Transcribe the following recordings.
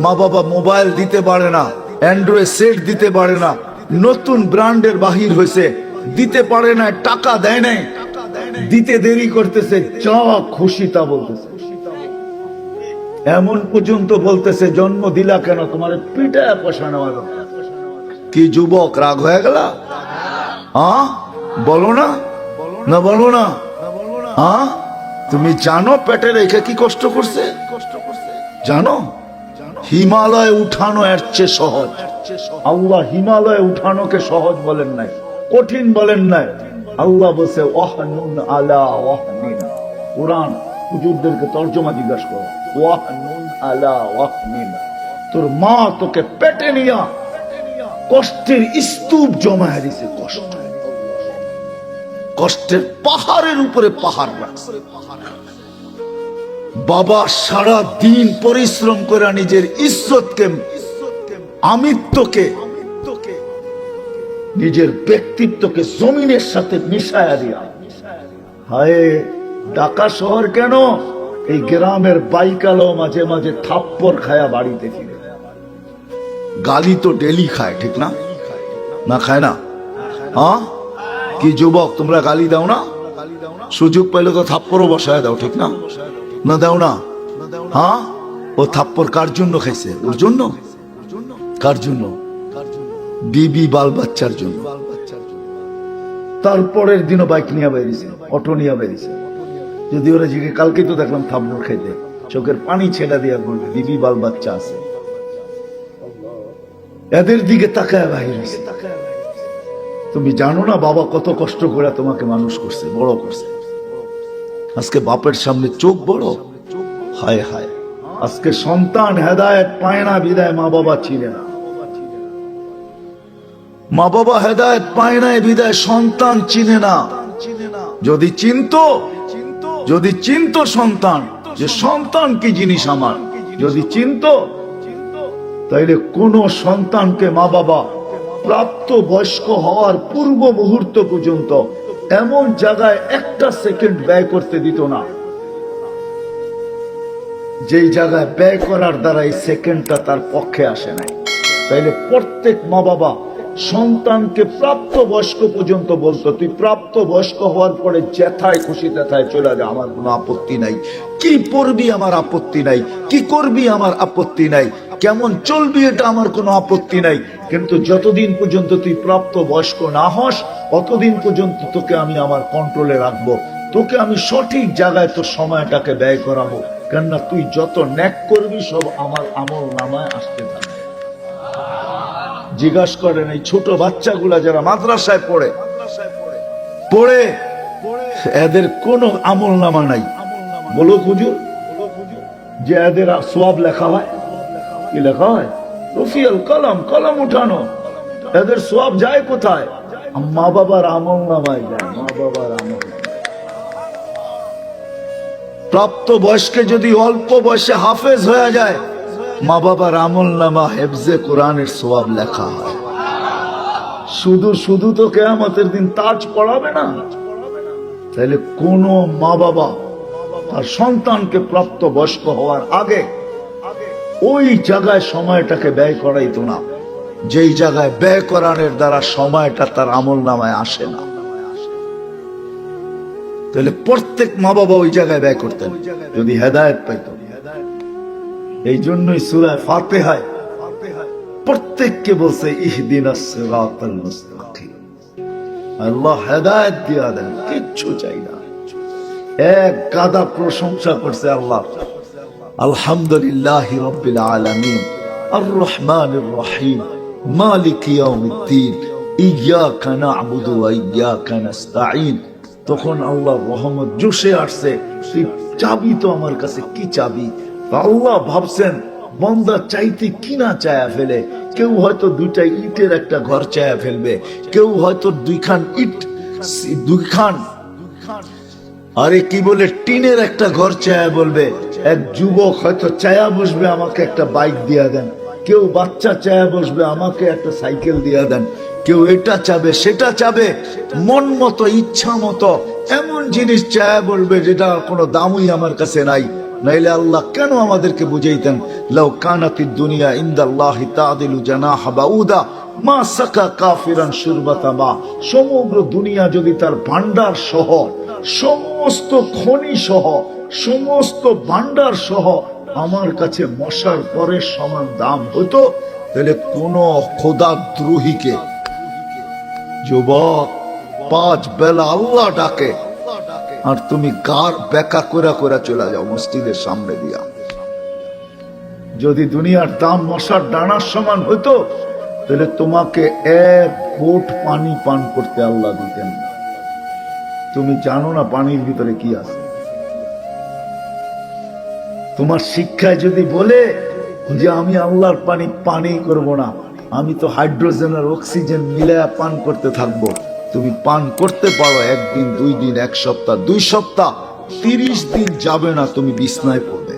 মা বাবা মোবাইল দিতে পারে না, অ্যান্ড্রয়েড সেট দিতে পারে না, নতুন ব্র্যান্ডের বাহির হয়েছে, দিতে পারে না, টাকা দেয় নাই, দিতে দেরি করতেছে, যা খুশি তা বলতেছে। এমন পর্যন্ত বলতেছে জন্ম দিলা কেন, তোমার পিঠায় পয়সা নেওয়া। কি যুবক রাগ হয়ে গেল? বলো না, না বলো না। তুমি জানো পেটে রেখে কি কষ্ট করছে? জানো? হিমালয় উঠানো এর চেয়ে সহজ। আল্লাহ হিমালয় উঠানোকে সহজ বলেন নাই, কঠিন বলেন নাই। আল্লাহ বলছে ওয়াহনুন আলা ওয়াহনিন। কুরআন হুজুরদেরকে তরজমা জিজ্ঞাসা করো, ওয়াহনুন আলা ওয়াহনিন। তোর মা তোকে পেটে নিয়া কষ্টের স্তূপ জমায় দিছে, কষ্টের পাহাড়ের উপরে পাহাড় রাখছে। বাবা সারা দিন পরিশ্রম করে নিজের ইজ্জতকে, আমিত্বকে, নিজের ব্যক্তিত্বকে জমিনের সাথে মিশায়া দিয়া, হায় ঢাকা শহর কেন, এই গ্রামের বাইকালো মাঝে মাঝে থাপ্পড় খায়া বাড়িতে ফিরে। গালি তো ডেলি খায়, ঠিক না? না খায় না? কি যুবক তোমরা গালি দাও না? সুযোগ পাইলে তো থাপ্পড়ও বসায় দাও, ঠিক না? না দাও না? ও থাপ্পড় কার জন্য খাইছে? ওর জন্য? কার জন্য? বিবি বাল বাচ্চার জন্য। তারপরের দিনও বাইক নিয়ে বেরিয়েছে, অটো নিয়ে বেরিয়েছে। যদি ওরা জিগে কালকে তো দেখলাম থাপ্পড় খাইতে, চোখের পানি ছেড়া দিয়া বলবে বিবি বাল বাচ্চা আছে, এদের দিকে তাকায় বাহির হয়েছে। তুমি জানো না বাবা কত কষ্ট করে তোমাকে মানুষ করছে, বড় করছে। আজকে বাপের সামনে চোখ বড়, হায় হায়। আজকে সন্তান হেদায়েত পায় না বিদায় মা বাবা চিনে না। মা বাবা হেদায়েত পায় না বিদায় সন্তান চিনে না। যদি চিনতো সন্তান যে সন্তান কি জিনিস আমার, যদি চিনতো, তাইলে কোন সন্তানকে মা বাবা প্রাপ্ত বয়স্ক হওয়ার পূর্ব মুহূর্ত পর্যন্ত এমন জায়গায় একটা সেকেন্ড ব্যয় করতে দিত না, যেই জায়গায় ব্যয় করার দ্বারা এই সেকেন্ডটা তার পক্ষে আসে নাই। তাইলে প্রত্যেক মা বাবা সন্তানকে প্রাপ্ত বয়স্ক পর্যন্ত বলতো, তুই প্রাপ্ত বয়স্ক হওয়ার পরে যেথায় খুশি তেথায় চলে যা, আমার কোনো আপত্তি নাই। কি পড়বি আমার আপত্তি নাই, কি করবি আমার আপত্তি নাই, কেমন চলবি এটা আমার কোনো আপত্তি নাই। কিন্তু যতদিন পর্যন্ত তুই প্রাপ্ত বয়স্ক না হস, অতদিন পর্যন্ত তোকে আমি আমার কন্ট্রোলে রাখবো, তোকে আমি সঠিক জায়গায় তোর সময়টাকে ব্যয় করাবো। কেননা তুই যত ন্যাক করবি সব আমার আমল নামায় আসতে থাকবে। জিজ্ঞাসা করেন এই ছোট বাচ্চাগুলা যারা মাদ্রাসায় পড়ে এদের কোনো আমল নামা নাই। বলো হুজুর, যে এদের সওয়াব লেখা হয়, কি লেখা হয়? রফিউল কলম, কলম উঠানো। এদের সওয়াব যায় কোথায়? মা বাবার আমল নামায় যায়। মা বাবার আমল। প্রাপ্ত বয়স্কে যদি অল্প বয়সে হাফেজ হয়ে যায়, মা বাবার আমল নামা হেফজে কোরআনের সওয়াব লেখা হয়। শুধু শুধু তো কিয়ামতের দিন তাজ পড়াবে না। তাহলে কোন মা বাবা তার সন্তানকে প্রাপ্ত বয়স্ক হওয়ার আগে ওই জায়গায় সময়টাকে ব্যয় করাইতো না, যেই জায়গায় ব্যয় করানোর দ্বারা সময়টা তার আমল নামায় আসে না। তাহলে প্রত্যেক মা বাবা ওই জায়গায় ব্যয় করতেন যদি হেদায়েত পাইত। এই জন্যই সূরা ফাতিহায় প্রত্যেককে বলছে ইহদিনাস সিরাতাল মুস্তাকিম। আল্লাহ হেদায়েত দিয়া দেন, কিচ্ছু চাই না। এক গাদা প্রশংসা করছে আল্লাহ, আলহামদুলিল্লাহি রাব্বিল আলামিন, আর রহমানির রহিম, মালিক ইয়াউমিদ্দিন, ইয়াকা না'বুদু ওয়া ইয়াকা নাস্তাঈন। তখন আল্লাহর রহমত জোশে আসছে, তুই চাবি তো আমার কাছে, কি চাবি? আল্লাহ ভাবছেন বান্দা চাইতে কিনা চায়া ফেলে। কেউ হয়তো দুইটা ইটের একটা ঘর চায়া ফেলবে, কেউ হয়তো দুইখান আরে কি বলে টিনের একটা ঘর চায়া বলবে। এক যুবক হয়তো চায়া বসবে আমাকে একটা বাইক দিয়া দেন, কেউ বাচ্চা চায়া বসবে আমাকে একটা সাইকেল দিয়া দেন, কেউ এটা চাবে সেটা চাবে, মন মতো ইচ্ছা মতো এমন জিনিস চায়া বলবে যেটা কোনো দামই আমার কাছে নাই। নাইলে আল্লাহ কেন আমাদেরকে বুঝাইতেন লাউ কানাতিদ দুনিয়া ইনদাল্লাহি তাদিলু জানাহা বাউদা মা সাকা কাফিরান শুরবাতা মা। সমগ্র দুনিয়া যদি তার ভান্ডার সহ, সমস্ত খনি সহ, সমস্ত ভান্ডার সহ আমার কাছে মশার পরের সমান দাম হতো, তাহলে কোন খোদাদ্রোহীকে, যুবক 5 বেলা আল্লাহ ডাকে আর তুমি গার বেকা করে করে চলে যাও মসজিদের সামনে দিয়া। যদি দুনিয়ার দাম মশার ডানার সমান হতো, তাহলে তোমাকে 1 ঘোট পানি পান করতে আল্লাহ দিতেন। তুমি জানো না পানির ভিতরে কি আছে? তোমার শিক্ষায় যদি বলে যে আমি আল্লাহর পানি পানি করব না, আমি তো হাইড্রোজেন আর অক্সিজেন মিলায়া পান করতে থাকবো, তুমি পান করতে পারো 1 দিন 2 দিন 1 সপ্তাহ 2 সপ্তাহ, 30 দিন যাবে না তুমি বিছনায় পড়বে।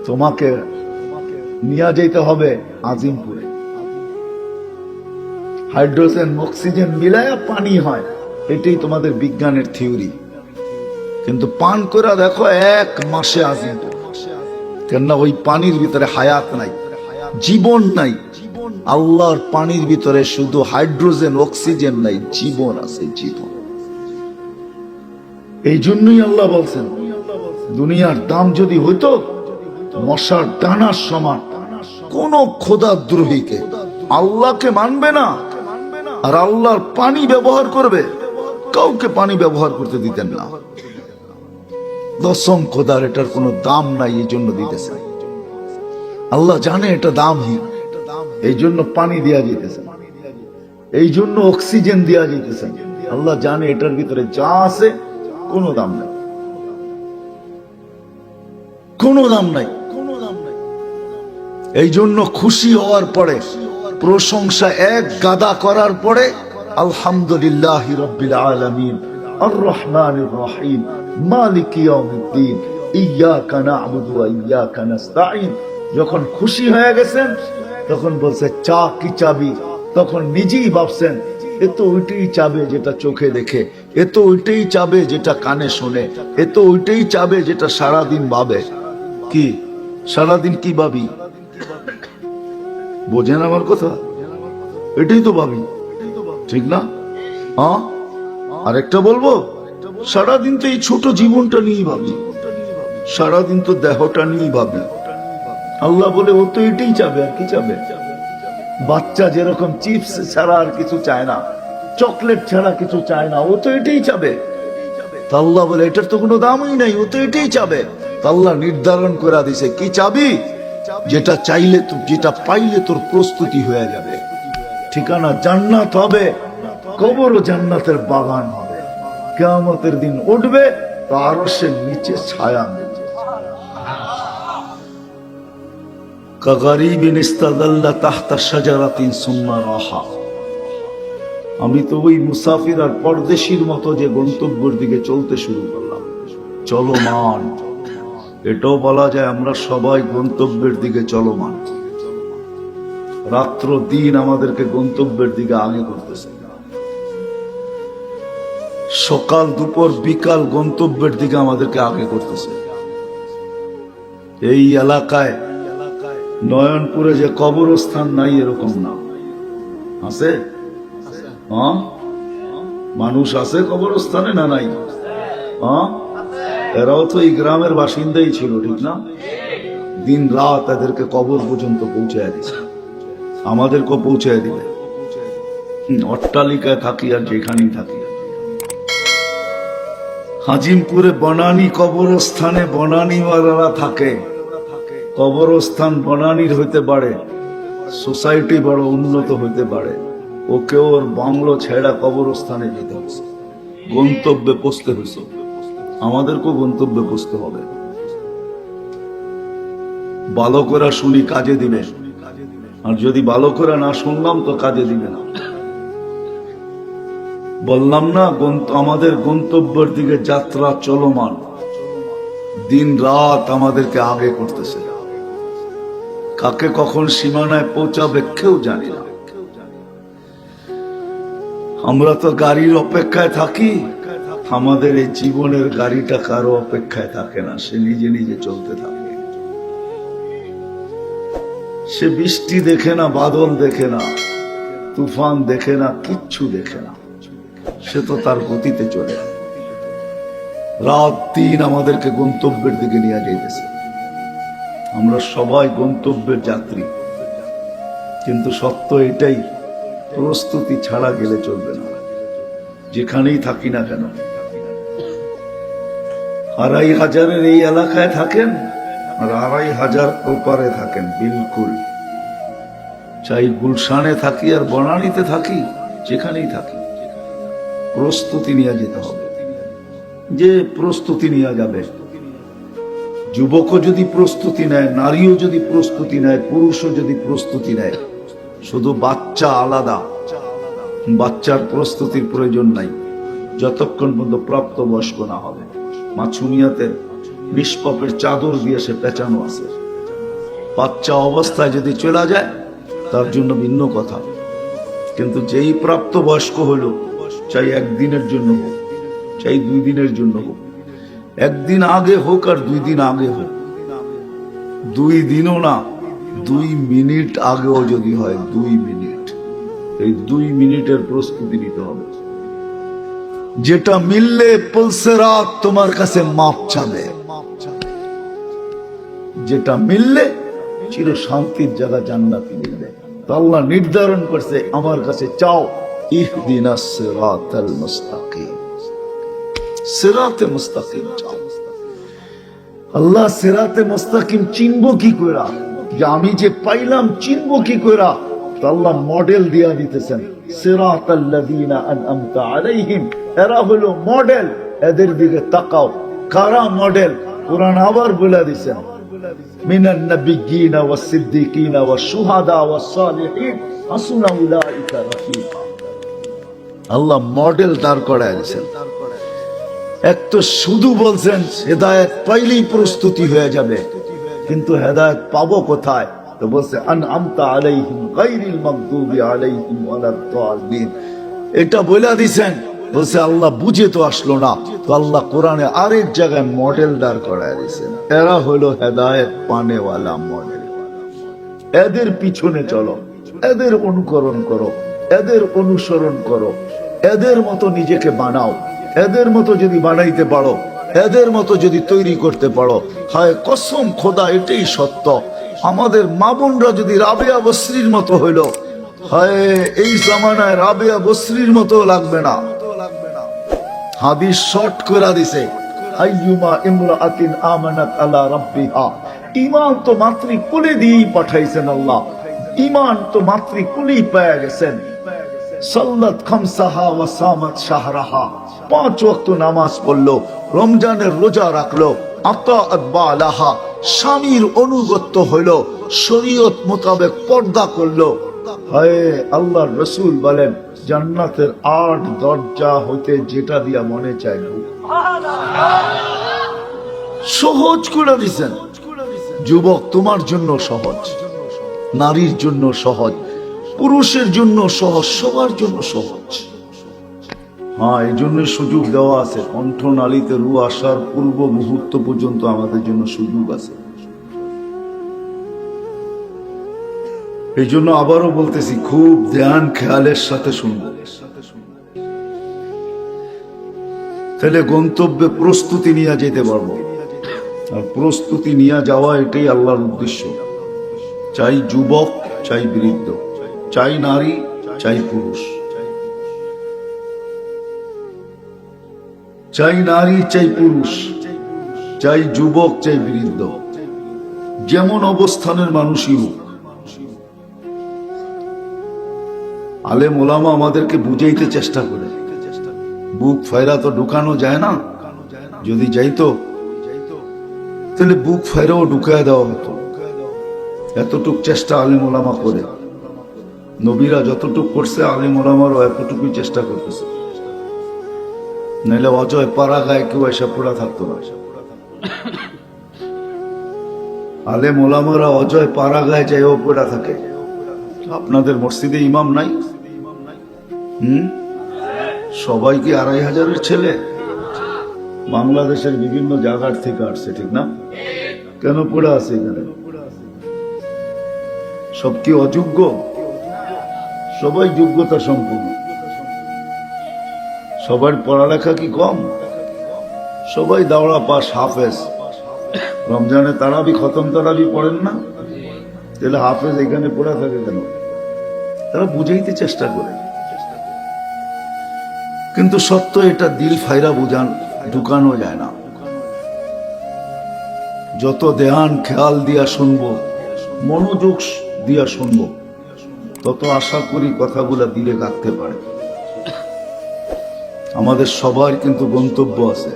তোমাকে নিয়ে যেতে হবে আজিমপুরে, হাইড্রোজেন অক্সিজেন মিলায়া পানি হয়, এটাই তোমাদের বিজ্ঞানের থিওরি। কিন্তু পান করে দেখো 1 মাসে আজিমপুর, কেননা ওই পানির ভিতরে হায়াত নাই, জীবন নাই। আল্লাহর পানির ভিতরে শুধু হাইড্রোজেন অক্সিজেন নাই, জীবন আছে, জীবন। এই জন্যই আল্লাহ বলছেন দুনিয়ার দাম যদি হইতো মশার ডানার সমান, কোন খোদাদ্রোহীকে, আল্লাহকে মানবে না আর আল্লাহর পানি ব্যবহার করবে, কাউকে পানি ব্যবহার করতে দিতেন না। দশম খোদার এটার কোনো দাম নাই, এই জন্য দিতেছে। আল্লাহ জানে এটা দামহীন, এই জন্য পানি দেয়া যেতেছে, এই জন্য অক্সিজেন দেয়া যেতেছে। আল্লাহ জানে এটার ভিতরে যা আছে কোনো দাম নাই, কোনো দাম নাই। এই জন্য খুশি হওয়ার পরে, প্রশংসা 1 গাদা করার পরে আলহামদুলিল্লাহি রাব্বিল আলামিন আর রহমানির রহিম মালিকি ইয়াউমিদ্দিন ইয়্যাকা না'বুদু ওয়া ইয়্যাকা নাস্তাঈন। যখন খুশি হয়ে গেছেন তখন বলছে চা কি চাবি, তখন নিজেই ভাবছেন এ তো ওইটাই চাবে যেটা চোখে দেখে, এ তো ওইটাই চাবে যেটা কানে শোনে, এ তো ওইটাই চাবে যেটা সারাদিন ভাবে। কি সারাদিন কি ভাবি? বোঝেন আমার কথা? এটাই তো ভাবি, ঠিক না? হ্যাঁ, আরেকটা বলবো, সারাদিন তো এই ছোট জীবনটা নিয়ে ভাবি, সারাদিন তো দেহটা নিয়ে ভাবি। আল্লাহ বলে ও তো এটাই চাবে, আর কি চাবে? বাচ্চা যেরকম চিপস ছাড়া আর কিছু চায় না, চকলেট ছাড়া কিছু চায় না, ও তো এটাই চাবে। আল্লাহ বলে এটার তো কোনো দামই নাই, ও তো এটাই চাবে। আল্লাহ নির্ধারণ করে দিছে কি চাবি, যেটা চাইলে, যেটা পাইলে তোর প্রস্তুতি হয়ে যাবে। ঠিকানা জান্নাত হবে, কবরও জান্নাতের বাগান হবে। কিয়ামতের দিন উঠবে তো আরশের নিচে ছায়া নেবে। কাগারিবিন ইস্তাদাল্লা তাহতা শাজারাতিন সুম্মা রাহা। আমি তো ওই মুসাফির আর পরদেশীর মতো যে গন্তব্যের দিকে চলতে শুরু করলাম, চলমান। এটাও বলা যায় আমরা সবাই গন্তব্যের দিকে চলমান। রাত্র দিন আমাদেরকে গন্তব্যের দিকে আগে করতেছে, সকাল দুপুর বিকাল গন্তব্যের দিকে আমাদেরকে আগে করতেছে। এই এলাকায় নয়নপুরে যে কবরস্থান নাই এরকম না, আছে? হ্যাঁ, মানুষ আছে কবরস্থানে না নাই? হ্যাঁ, এরাও তো এই গ্রামের বাসিন্দাই ছিল, ঠিক না? দিন রাত এদেরকে কবর পর্যন্ত পৌঁছায় দিচ্ছে, আমাদেরকেও পৌঁছায় দিবে। অট্টালিকায় থাকি আর যেখানেই থাকি। হাজিমপুরে বনানী কবরস্থানে বনানীওয়ালারা থাকে। কবরস্থান বনানীর হইতে পারে, সোসাইটি বড় উন্নত হইতে পারে, ওকে ওর বাংলো ছেড়া কবরস্থানে যেতে হয়েছে, গন্তব্যে পৌঁছতে হয়েছে। আমাদেরকেও গন্তব্যে পৌঁছতে হবে। ভালো করে শুনি কাজে দিবে, আর যদি ভালো করে না শুনলাম তো কাজে দিবে না। বললাম না আমাদের গন্তব্যের দিকে যাত্রা চলমান, দিন রাত আমাদেরকে আগে করতেছে। কাকে কখন সীমানায় পৌঁছাবে কেউ জানি না। আমরা তো গাড়ির অপেক্ষায় থাকি, আমাদের এই জীবনের গাড়িটা কারো অপেক্ষায় থাকে না, সে নিজে নিজে চলতে থাকে। সে বৃষ্টি দেখে না, বাদল দেখে না, তুফান দেখে না, কিচ্ছু দেখে না, সে তো তার গতিতে চলে। রাত দিন আমাদেরকে গন্তব্যের দিকে নিয়ে যাইতেছে। আমরা সবাই গন্তব্যের যাত্রী, কিন্তু সত্য এটাই, প্রস্তুতি ছাড়া গেলে চলবে না, যেখানেই থাকি না কেন। 2500 এই এলাকায় থাকেন আর 2500 ওপারে থাকেন, বিলকুল। চাই গুলশানে থাকি আর বনানীতে থাকি, যেখানেই থাকি, প্রস্তুতি নিয়ে যেতে হবে। যে প্রস্তুতি নিয়ে যাবে, যুবকও যদি প্রস্তুতি নেয়, নারীও যদি প্রস্তুতি নেয়, পুরুষও যদি প্রস্তুতি নেয়, শুধু বাচ্চা আলাদা, বাচ্চার প্রস্তুতির প্রয়োজন নাই যতক্ষণ পর্যন্ত প্রাপ্তবয়স্ক না হবে। মাছুমিয়াতে নিষ্পাপের চাদর দিয়ে সে পেঁচানো আছে। বাচ্চা অবস্থায় যদি চলে যায় তার জন্য ভিন্ন কথা, কিন্তু যেই প্রাপ্তবয়স্ক হলো, চাই একদিনের জন্য হোক, চাই 2 দিনের জন্য হোক, একদিন আগে হোক আর 2 দিন আগে হোক, 2 দিনও না, 2 মিনিট আগেও যদি হয়, 2 মিনিট, এই 2 মিনিটের প্রস্তুতি নিতে হবে। যেটা মিললে পুলসেরাত তোমার কাছে মাপ চাবে, যেটা মিললে চির শান্তির জায়গা জান্নাতে মিলবে। তো আল্লাহ নির্ধারণ করছে, আমার কাছে চাও, ইহদিনাস সিরাতাল মুস্তাকিম, সিরাতে মুস্তাকিম চাও। আল্লাহ সিরাতে মুস্তাকিম চিনবো কি কইরা, যে আমি যে পাইলাম চিনবো কি কইরা? তো আল্লাহ মডেল দিয়া দিতেছেন, সিরাতাল্লাযীনা আনআমতা আলাইহিম, এরা হলো মডেল, এদের দিকে তাকাও। কারা মডেল? কোরআন আবার বলে দিছেন, মিনান নাবিয়্যিনা ওয়াস সিদ্দীকিনা ওয়াশ শুহাদা ওয়াস সালিহিন হাসুনা উলাইকা রাফিকা। আল্লাহ মডেল দাঁড় করায় দিয়েছেন। এক তো শুধু বলছেন হেদায়েত পাইলেই প্রস্তুতি হয়ে যাবে, কিন্তু হেদায়েত পাবো কোথায়? তো বলছে আনআমতা আলাইহিম গায়রিল মাগদুবি আলাইহিম ওয়ালাদ দাল্লিন। এটা বলে দিছেন, বলছে আল্লাহ বুঝে তো আসলো না। তো আল্লাহ কোরআনে আরেক জায়গায় মডেল দাঁড় করায় দিয়েছেন, এরা হলো হেদায়েত পানেওয়ালা মডেল। এদের পিছনে চলো, এদের অনুকরণ করো, এদের অনুসরণ করো, এদের মতো নিজেকে বানাও। এদের মতো যদি বানাইতে পারো, এদের মতো যদি তৈরি করতে পারো, হায় কসম খোদা এটাই সত্য, আমাদের মা বোনরা যদি রাবেয়া বসরির মতো হইল, হায় এই জামানায় রাবেয়া বসরির মতো লাগবে না। হাদিস শর্ট করে দিছে, আইয়ুমা ইমরাআতিন আমানাত আলা রাব্বিহা। ঈমান তো মাতৃকুলে দিয়েই পাঠাইছেন আল্লাহ, ঈমান তো মাতৃকুলেই পেয়ে গেছেন। সাল্লাত খামসাহা ওয়া সামাত শাহরাহা, 5 ওয়াক্ত নামাজ পড়লো, রমজানের রোজা রাখলো, আতাআত বালাহা, স্বামীর অনুগত হইল, শরীয়ত মোতাবেক পর্দা করলো। হায় আল্লাহর রাসূল বলেন, জান্নাতের 8 দরজা হইতে যেটা দিয়া মনে চায় সহজ করে দিছেন। যুবক তোমার জন্য সহজ, নারীর জন্য সহজ, পুরুষের জন্য সহজ, সবার জন্য সহজ। হ্যাঁ, এই জন্য সুযোগ দেওয়া আছে, কণ্ঠনালীতে রু আসার পূর্ব মুহূর্ত পর্যন্ত আমাদের জন্য সুযোগ আছে। এই জন্য আবারও বলতেছি, খুব ধ্যান খেয়ালের সাথে শুনব, তাহলে গন্তব্যে প্রস্তুতি নিয়ে যেতে পারবো। আর প্রস্তুতি নিয়ে যাওয়া এটাই আল্লাহর উদ্দেশ্য। চাই যুবক, চাই বৃদ্ধ, চাই নারী, চাই পুরুষ, চাই নারী, চাই পুরুষ, চাই যুবক, চাই বৃদ্ধ, যেমন অবস্থানের মানুষই হোক। আলেম ওলামা আমাদেরকে বুঝাইতে চেষ্টা করে, বুক ফায়রা তো ঢুকানো যায় না, যদি যাইতো তাহলে বুক ফায়রাও ঢুকায় দেওয়া হতো। এতটুক চেষ্টা আলেম ওলামা করে, নবীরা যতটুক করছে আলেম ওলামারও এতটুকুই চেষ্টা করতেছে, নাইলে অজয় পাড়া গায়ে কেউ এসে পড়া থাকতো না। আলেম ওলামারা অজয় পাড়া গায়ে যাইও পড়া থাকে। আপনাদের মসজিদে ইমাম নাই? সবাই কি 2500-এর ছেলে? বাংলাদেশের বিভিন্ন জায়গার থেকে আসছে, ঠিক না? কেন পড়ে আছে এখানে? সব কি অযোগ্য? সবাই যোগ্যতা সম্পূর্ণ। সবার পড়ালেখা কি কম? সবাই দাওড়া পাস, হাফেজ। রমজানে তারাবি, খতম তারাবি পড়েন না? তাহলে হাফেজ এখানে পড়ে থাকে কেন? তারা বুঝাইতে চেষ্টা করে, কিন্তু সত্য এটা দিল ফাইরা ঢুকানো যায় না। যত ধ্যান খেয়াল দিয়া শুনবো, মনোযোগ দিয়া শুনবো, তত আশা করি কথাগুলা দিলে রাখতে পারে। আমাদের সবার কিন্তু গন্তব্য আছে,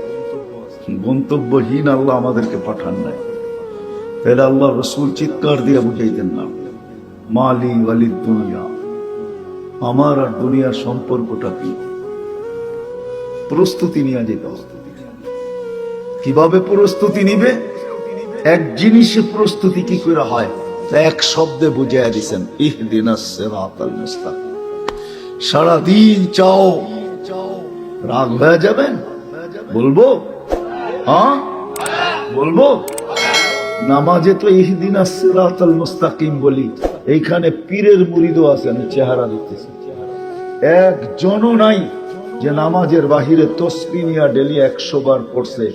গন্তব্যহীন আল্লাহ আমাদেরকে পাঠান নাই। তাহলে আল্লাহ রসুল চিৎকার দিয়ে বুঝাইতেন না, মালি ওয়ালিদ দুনিয়া, আমার আর দুনিয়ার সম্পর্কটা কি? প্রস্তুতি নিয়ে যেতে হবে। কিভাবে প্রস্তুতি নিবে? এক জিনিসে প্রস্তুতি কি করে হয়, এক শব্দে বুঝাইয়া দিচ্ছেন, ইহদিনাস সিরাতাল মুস্তাকিম। সারাদিন চাও, রাগ হয়ে যাবেন? বলবো, হ্যাঁ বলবো। নামাজে তো ইহদিনাস সিরাতাল মুস্তাকিম বলি, এইখানে পীরের মুরিদও আছে, আমি চেহারা দেখতেছি, একজনও নাই যে নামাজের বাহিরে তসবিহ নিয়া ডেলি 100 বার পড়ছে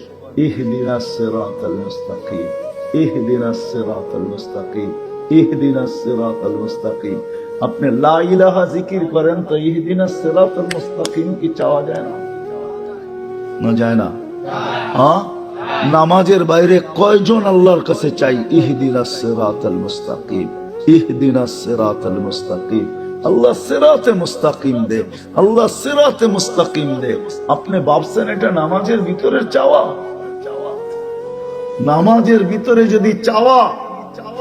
ইহদিনাস সিরাতাল মুস্তাকিম, ইহদিনাস সিরাতাল মুস্তাকিম, ইহদিনাস সিরাতাল মুস্তাকিম। আপনি লা ইলাহা জিকির করেন তো ইহদিনাস সিরাতাল মুস্তাকিম কি চাওয়া যায় না? না যায় না? হ্যাঁ, নামাজের বাইরে কয়জন আল্লাহর কাছে চাই ইহদিনাস সিরাতাল মুস্তাকিম, ইহদিনাস সিরাতাল মুস্তাকিম। আল্লাহ সিরাতে মুস্তাকিম দে, আল্লাহ সিরাতে মুস্তাকিম দে। আপনি ভাবছেন এটা নামাজের ভিতরে চাওয়া? নামাজের ভিতরে যদি চাওয়া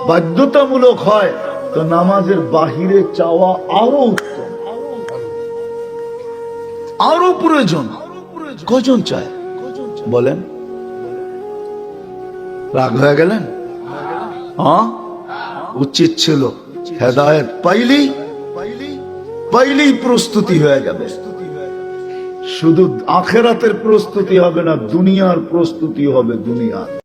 বাধ্যতামূলক হয়, তো নামাজের বাহিরে চাওয়া আরো উত্তম, আরো প্রয়োজন। কজন চায় বলেন? রাগ হয়ে গেলেন? হ্যাঁ, উচিত ছিল হেদায়েত পাইলেই প্রস্তুতি হয়ে যাবে। শুধু আখেরাতের প্রস্তুতি হবে না, দুনিয়ার প্রস্তুতি হবে। দুনিয়া